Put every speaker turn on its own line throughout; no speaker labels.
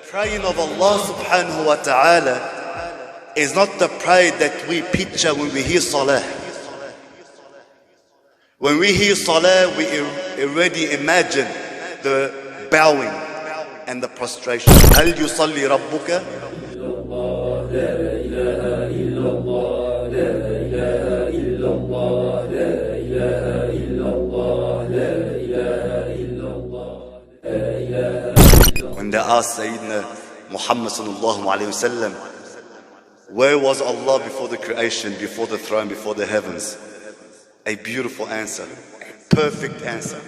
Praying of Allah subhanahu wa ta'ala is not the prayer that we picture when we hear salah. When we hear salah, we already imagine the bowing and the prostration. هل يصلي ربك؟ When they asked Sayyidina Muhammad sallallahu alayhi wa sallam, where was Allah before the creation, before the throne, before the heavens? A beautiful answer, a perfect answer.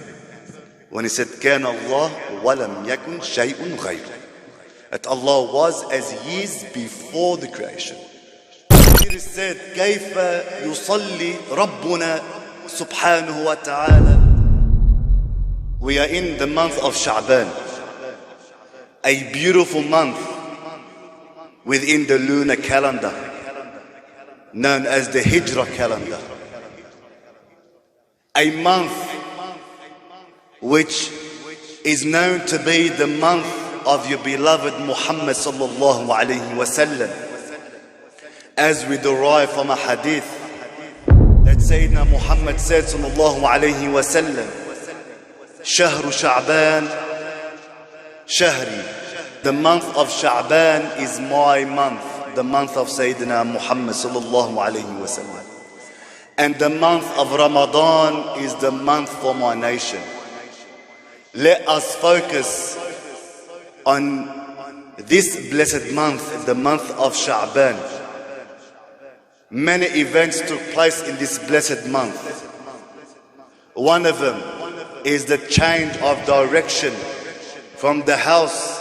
When he said, كَانَ اللَّهُ وَلَمْ يَكُنْ شَيْءٌ غَيْرُ. That Allah was as He is before the creation. He said, كَيْفَ يُصَلِّي رَبُّنَا سُبْحَانَهُ وَتَعَالَى. We are in the month of Sha'ban, a beautiful month within the lunar calendar, known as the Hijrah calendar. A month which is known to be the month of your beloved Muhammad sallallahu alayhi wa sallam, as we derive from a hadith that Sayyidina Muhammad said sallallahu alayhi wa sallam, شهر شعبان شهري. The month of Sha'ban is my month, the month of Sayyidina Muhammad sallallahu alayhi wa sallam. And the month of Ramadan is the month for my nation. Let us focus on this blessed month, the month of Sha'ban. Many events took place in this blessed month. One of them is the change of direction from the house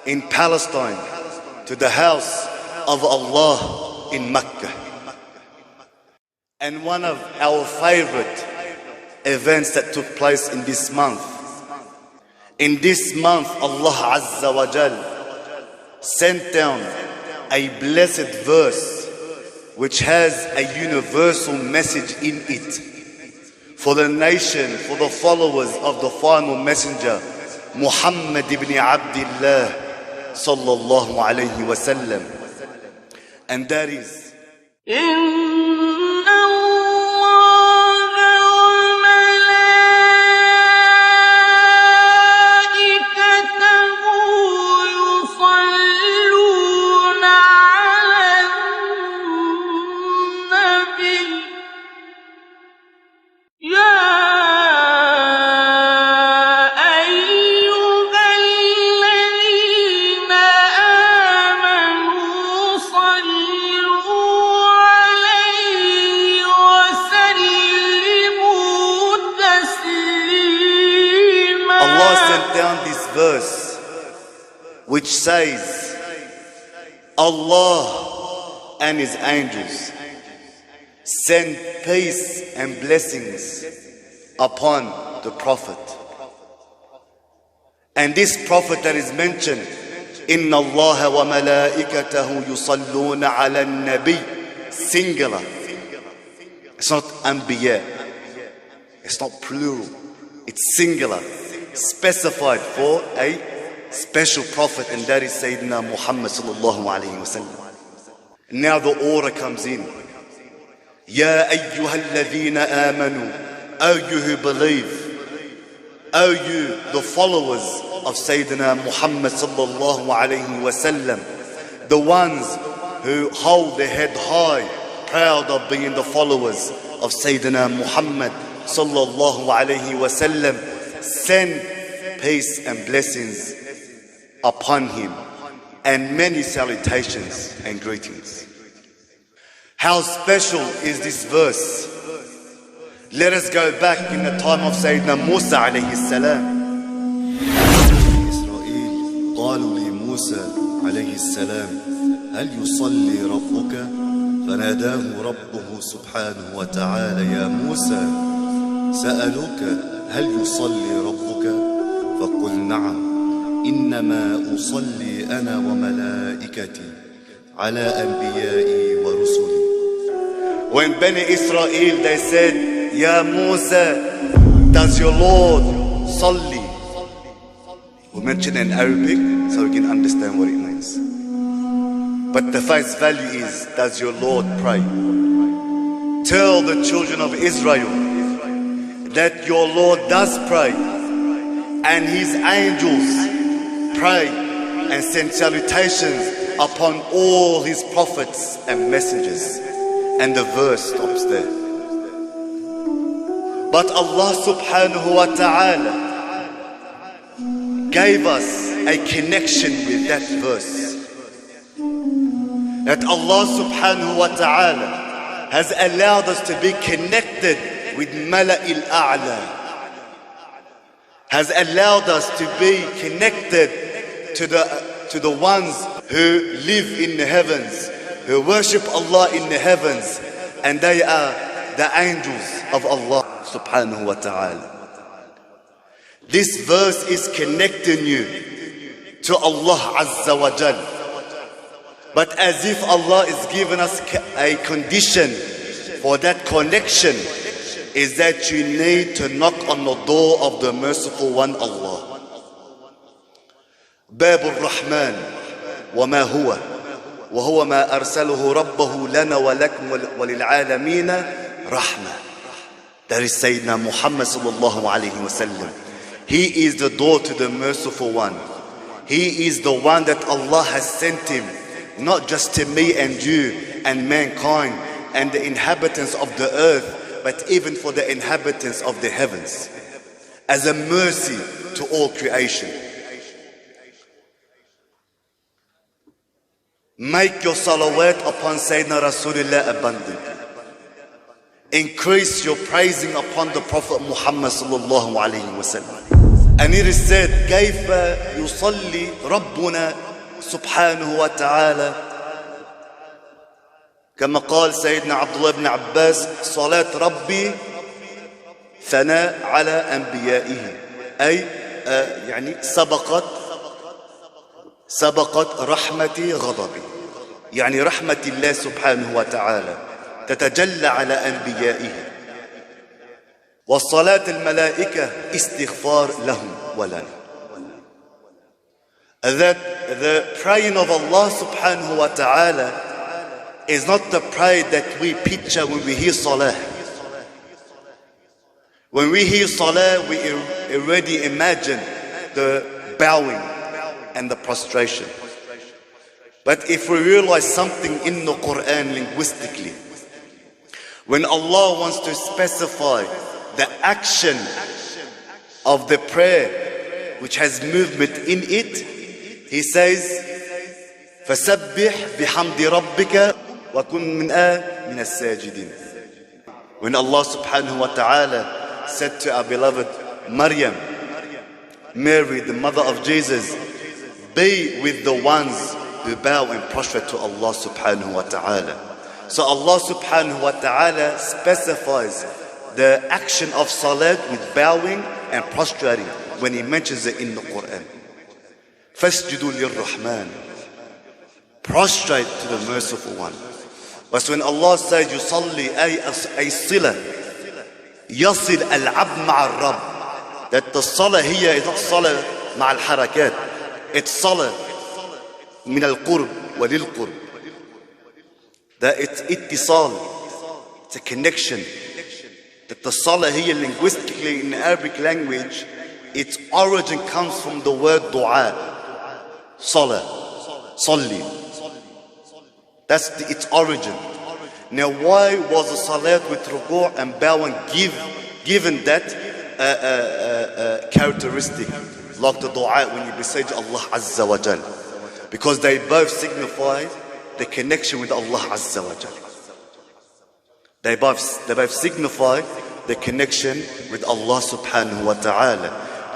in Palestine to the house of Allah in Mecca. And one of our favorite events that took place in this month. In this month, Allah Azza wa Jal sent down a blessed verse which has a universal message in it for the nation, for the followers of the final messenger, Muhammad ibn Abdullah sallallahu alayhi wa sallam. And that is, which says, Allah and His angels send peace and blessings upon the Prophet. And this Prophet that is mentioned, إِنَّ اللَّهَ وَمَلَائِكَتَهُ يُصَلُّونَ عَلَى النَّبِيِّ, singular. It's not anbiya, it's not plural, it's singular, specified for a special prophet, and that is Sayyidina Muhammad sallallahu alayhi wa sallam. Now the order comes in. Ya ayyuhal ladhina amanu, O you who believe, O you the followers of Sayyidina Muhammad sallallahu alayhi wa sallam, the ones who hold their head high, proud of being the followers of Sayyidina Muhammad sallallahu alayhi wa sallam, send peace and blessings upon him and many salutations and greetings. How special is this verse? Let us go back in the time of Sayyidina Musa alayhi salam. إسرائيل قالوا لموسى عليه السلام هل يصلي ربك؟ فناداه ربه سبحانه وتعالى يا موسى سألوك هل يصلي ربك؟ فقل نعم إنما أصلي أنا وملائكتي على أنبيائي ورسلي. When Bani Israel, they said, Ya Musa, does your Lord salli? We mention in Arabic so we can understand what it means. But the face value is, does your Lord pray? Tell the children of Israel that your Lord does pray, and his angels pray and send salutations upon all his prophets and messengers. And the verse stops there. But Allah subhanahu wa ta'ala gave us a connection with that verse. That Allah subhanahu wa ta'ala has allowed us to be connected with Mala'il A'la. Has allowed us to be connected to the ones who live in the heavens, who worship Allah in the heavens, and they are the angels of Allah subhanahu wa ta'ala. This verse is connecting you to Allah Azza wa Jal. But as if Allah is giving us a condition for that connection, is that you need to knock on the door of the merciful one, Allah. باب الرحمن وما هو وهو ما أرسله ربه لنا ولكم وللعالمين رحمة. That is Sayyidina Muhammad sallallahu alayhi wa sallam. He is the door to the merciful one. He is the one that Allah has sent him, not just to me and you and mankind and the inhabitants of the earth, but even for the inhabitants of the heavens, as a mercy to all creation. Make your salawat upon Sayyidina Rasulullah abundantly. Increase your praising upon the Prophet Muhammad sallallahu alayhi wa sallam. And it is said, كيف يصلي ربنا سبحانه وتعالى كما قال سيدنا عبد الله بن عباس صلاة ربي ثناء على أنبيائه. أي يعني سبقت رحمتي غضبي. يعني رحمة الله سبحانه وتعالى تتجلى على أنبيائه. والصلاة الملائكة استغفار لهم ولنا. That the praying of Allah subhanahu wa ta'ala is not the prayer that we picture when we hear salah. When we hear salah, we already imagine the bowing and the prostration. But if we realize something in the Quran linguistically, when Allah wants to specify the action of the prayer which has movement in it, He says, فَسَبِّحْ بِحَمْدِ رَبِّكَ وَكُنْ مِنَ السَّاجِدِينَ. When Allah subhanahu wa ta'ala said to our beloved Maryam, Mary, the mother of Jesus, be with the ones who bow and prostrate to Allah subhanahu wa ta'ala. So Allah subhanahu wa ta'ala specifies the action of salat with bowing and prostrating when He mentions it in the Quran. فَاسْجُدُوا لِلرَّحْمَنِ. Prostrate to the merciful one. But when Allah says يُصَلِّي أي صِلَةً يَصِلْ الْعَبْدُ مَعَ الرَّبِّ. That the salah here is not salah مع الحركات. It's salah من القرب وللقرب. That it's ittisal. It's a connection. That the salah here linguistically in the Arabic language, its origin comes from the word dua. Salah, salli. That's its origin. Now why was the salat with ruku' and bowing given that characteristic, like the dua when you beseech Allah Azza wa Jal? Because they both signify the connection with Allah Azza wa Jal. They both signify the connection with Allah subhanahu wa ta'ala.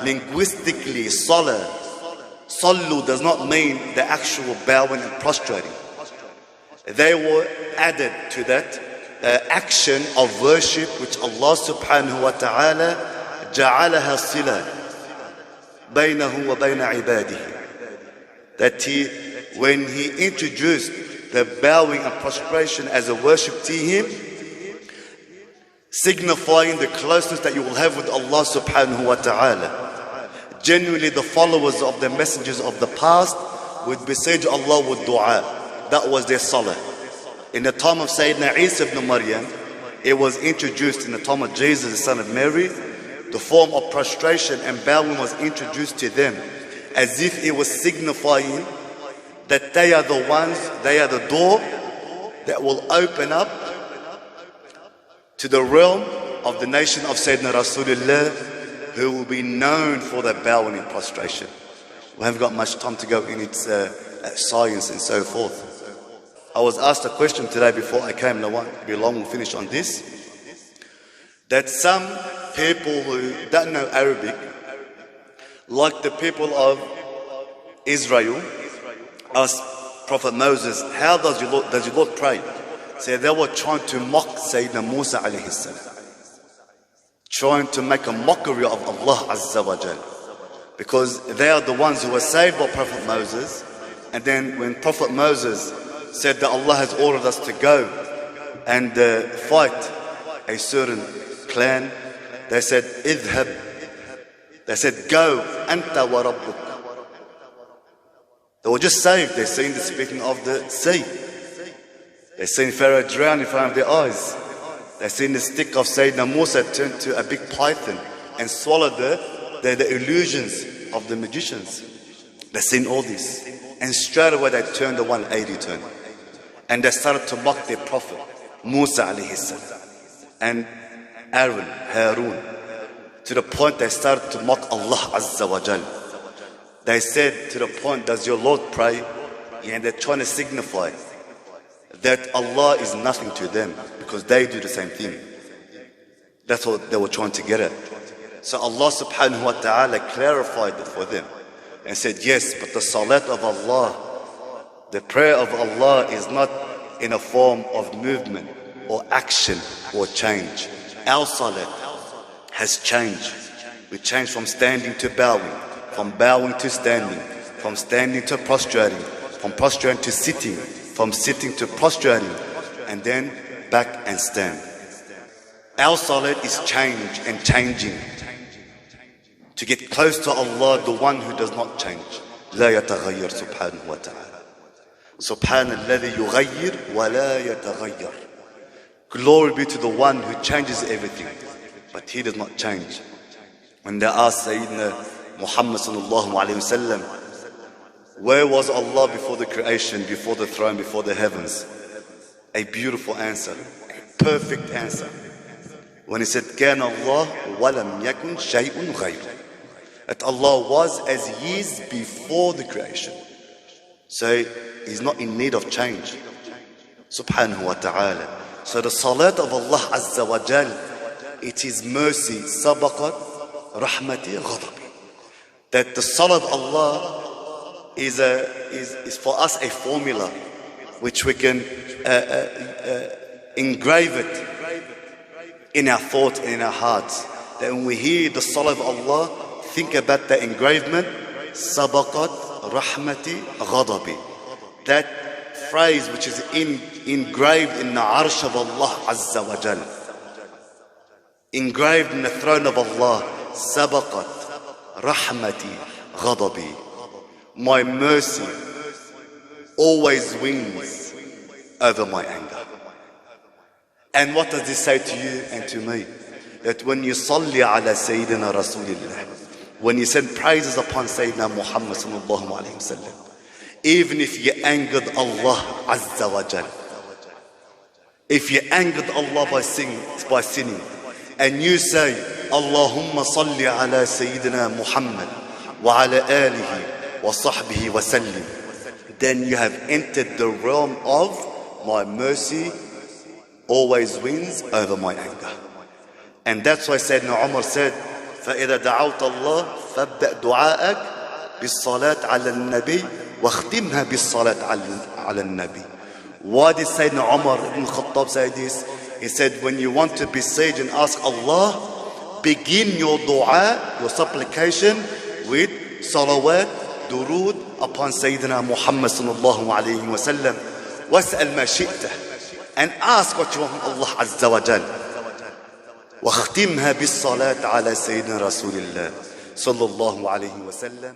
Linguistically, sallu does not mean the actual bowing and prostrating. They were added to that action of worship which Allah subhanahu wa ta'ala ja'alaha sila baynahu wa bayna ibadihi. That when He introduced the bowing and prostration as a worship to Him, signifying the closeness that you will have with Allah subhanahu wa ta'ala. Genuinely, the followers of the messengers of the past would besiege Allah with dua. That was their salah. In the time of Sayyidina Isa ibn Maryam, it was introduced. In the time of Jesus, the son of Mary, the form of prostration and bowing was introduced to them, as if it was signifying that they are the ones, they are the door that will open up to the realm of the nation of Sayyidina Rasulullah, who will be known for their bowing and prostration. We haven't got much time to go in its science and so forth. I was asked a question today before I came, and I won't be long, we'll finish on this, that some people who don't know Arabic, like the people of Israel, asked Prophet Moses, how does your Lord pray? So they were trying to mock Sayyidina Musa alayhi salam, trying to make a mockery of Allah Azza wa Jal, because they are the ones who were saved by Prophet Moses. And then when Prophet Moses said that Allah has ordered us to go and fight a certain clan, they said, idhab. They said, go, anta wa rabbuk. They were just saved. They seen the speaking of the sea. They seen Pharaoh drown in front of their eyes. They seen the stick of Sayyidina Musa turn to a big python and swallow the illusions of the magicians. They seen all this. And straight away they turned a 180 turn. And they started to mock their prophet, Musa alayhi salam, and Aaron, Harun, to the point they started to mock Allah Azza wa Jal. They said to the point, does your Lord pray? And they're trying to signify that Allah is nothing to them, because they do the same thing. That's what they were trying to get at. So Allah subhanahu wa ta'ala clarified it for them and said, yes, but the salat of Allah, the prayer of Allah, is not in a form of movement or action or change. Our salat has changed. We changed from standing to bowing, from bowing to standing, from standing to prostrating, from prostrating to sitting, from sitting to prostrating, and then back and stand. Our salat is change and changing to get close to Allah, the one who does not change. لا يتغير سبحانه وتعالى. سبحان الذي يغير ولا يتغير. Glory be to the one who changes everything, but he does not change. When they asked Sayyidina Muhammad sallallahu alayhi wa sallam, where was Allah before the creation, before the throne, before the heavens? A beautiful answer, a perfect answer. When he said, كان الله ولم يكن شيء غيره. That Allah was as He is before the creation. So He's not in need of change. Subhanahu wa ta'ala. So the salat of Allah Azza wa Jal, it is mercy, sabaqat, rahmati, ghadabi. That the salat of Allah is for us a formula which we can engrave it in our thoughts and in our hearts. That when we hear the salat of Allah, think about the engravement, sabaqat, rahmati, ghadabi. That phrase which is engraved in the arsh of Allah Azza wa Jal, engraved in the throne of Allah, sabaqat, rahmati, ghadabi. My mercy always wins over my anger. And what does this say to you and to me? That when you salli ala Sayyidina Rasulullah, when you send praises upon Sayyidina Muhammad sallallahu alayhi wa sallam, even if you angered Allah Azza wa Jal, if you angered Allah by sinning, and you say, Allahumma salli ala Sayyidina Muhammad wa ala alihi wa sahbihi wa sallim, then you have entered the realm of my mercy always wins over my anger. And that's why Sayyidina Umar said, فإذا دعوت الله فابدأ دعاءك بالصلاة على النبي واختمها بالصلاة على النبي. Why did Sayyidina Umar ibn Khattab say this? He said, when you want to besiege and ask Allah, begin your dua, your supplication with salawat, darood upon Sayyidina Muhammad sallallahu alayhi wa sallam. واسأل ما شئت, and ask what you want from Allah Azza wa Jal. واختمها بالصلاة على سيدنا رسول الله صلى الله عليه وسلم.